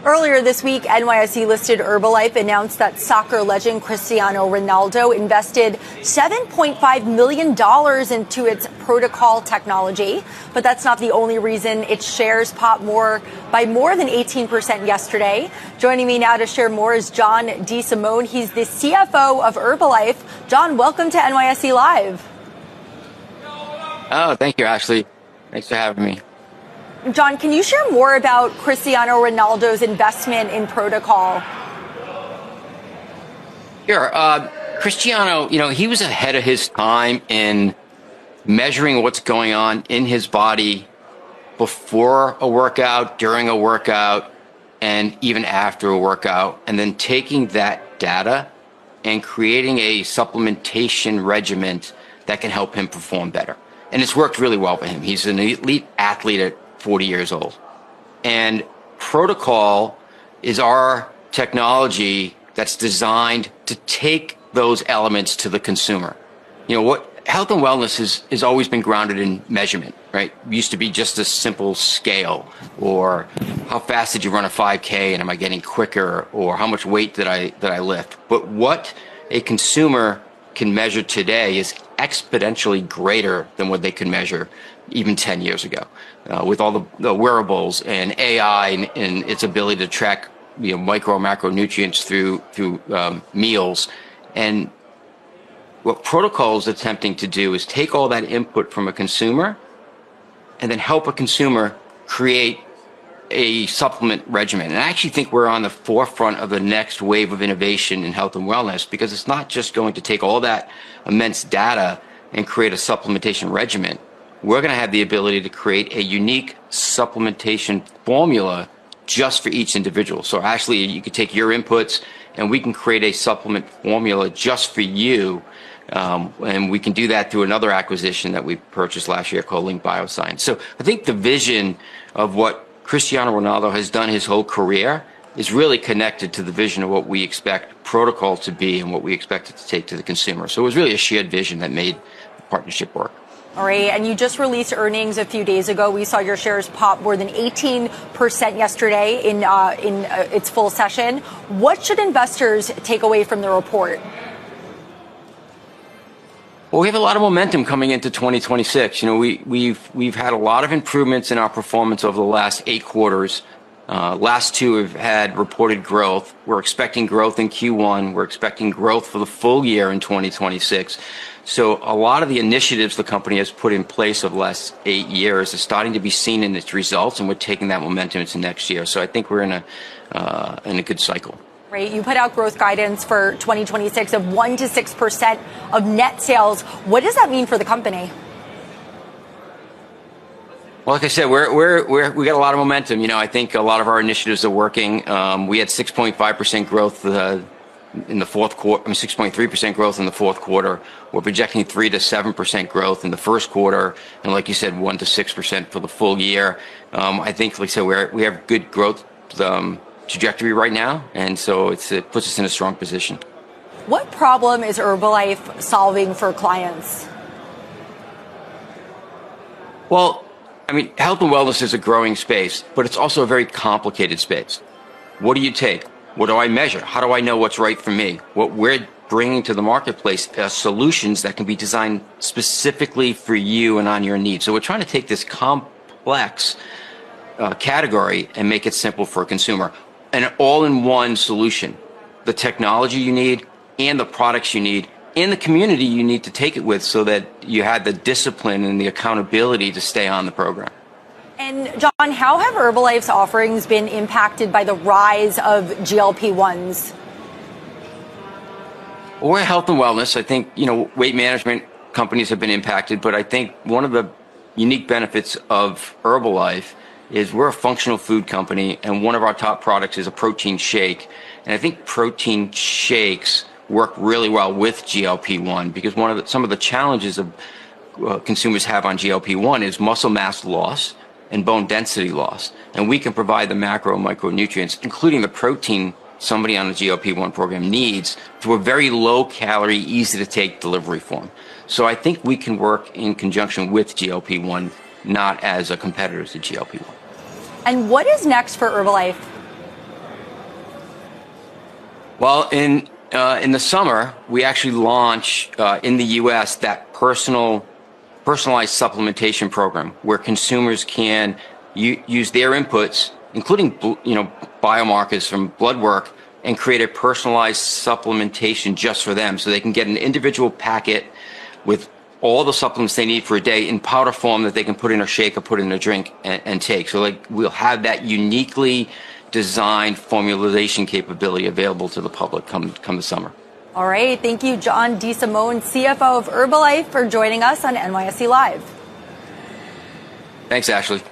Earlier this week, NYSE-listed Herbalife announced that soccer legend Cristiano Ronaldo invested $7.5 million into its protocol technology. But that's not the only reason its shares popped by more than 18% yesterday. Joining me now to share more is John DeSimone. He's the CFO of Herbalife. John, welcome to NYSE Live. Oh, thank you, Ashley. Thanks for having me. John, can you share more about Cristiano Ronaldo's investment in protocol? Sure. Cristiano, he was ahead of his time in measuring what's going on in his body before a workout, during a workout, and even after a workout, and then taking that data and creating a supplementation regimen that can help him perform better. And it's worked really well for him. He's an elite athlete at 40 years old. And protocol is our technology that's designed to take those elements to the consumer. What health and wellness has always been grounded in measurement, right? It used to be just a simple scale, or how fast did you run a 5K and am I getting quicker, or how much weight did I lift? But what a consumer can measure today is exponentially greater than what they could measure even 10 years ago, with all the wearables and AI and its ability to track micro and macronutrients through meals. And what protocol is attempting to do is take all that input from a consumer and then help a consumer create a supplement regimen. And I actually think we're on the forefront of the next wave of innovation in health and wellness, because it's not just going to take all that immense data and create a supplementation regimen. We're going to have the ability to create a unique supplementation formula just for each individual. So actually, you could take your inputs and we can create a supplement formula just for you. And we can do that through another acquisition that we purchased last year called Link Bioscience. So I think the vision of what Cristiano Ronaldo has done his whole career is really connected to the vision of what we expect protocol to be and what we expect it to take to the consumer. So it was really a shared vision that made the partnership work. All right, and you just released earnings a few days ago. We saw your shares pop more than 18% yesterday in its full session. What should investors take away from the report? Well, we have a lot of momentum coming into 2026. We've had a lot of improvements in our performance over the last 8 quarters. Last 2 have had reported growth. We're expecting growth in Q1. We're expecting growth for the full year in 2026. So a lot of the initiatives the company has put in place over the last 8 years is starting to be seen in its results, and we're taking that momentum into next year. So I think we're in a good cycle. Right. You put out growth guidance for 2026 of 1 to 6% of net sales. What does that mean for the company? Well, like I said, we got a lot of momentum. I think a lot of our initiatives are working. We had 6.5% growth in the fourth quarter. 6.3% growth in the fourth quarter. We're projecting 3 to 7% growth in the first quarter, and like you said, 1 to 6% for the full year. I think, like I said, we have good growth trajectory right now, and so it puts us in a strong position. What problem is Herbalife solving for clients? Well, health and wellness is a growing space, but it's also a very complicated space. What do you take? What do I measure? How do I know what's right for me? What we're bringing to the marketplace are solutions that can be designed specifically for you and on your needs. So we're trying to take this complex category and make it simple for a consumer. An all-in-one solution, the technology you need and the products you need and the community you need to take it with, so that you had the discipline and the accountability to stay on the program. And John, how have Herbalife's offerings been impacted by the rise of GLP-1s? Well, we're health and wellness. I think, weight management companies have been impacted, but I think one of the unique benefits of Herbalife is we're a functional food company, and one of our top products is a protein shake. And I think protein shakes work really well with GLP-1, because some of the challenges of consumers have on GLP-1 is muscle mass loss and bone density loss. And we can provide the macro and micronutrients, including the protein somebody on a GLP-1 program needs, through a very low calorie, easy to take delivery form. So I think we can work in conjunction with GLP-1, not as a competitor to GLP-1. And what is next for Herbalife? Well, in the summer, we actually launch in the U.S. that personalized supplementation program where consumers can use their inputs, including biomarkers from blood work, and create a personalized supplementation just for them, so they can get an individual packet with all the supplements they need for a day in powder form that they can put in a shake or put in a drink and take. So we'll have that uniquely designed formulation capability available to the public come the summer. All right. Thank you, John DeSimone, CFO of Herbalife, for joining us on NYSE Live. Thanks, Ashley.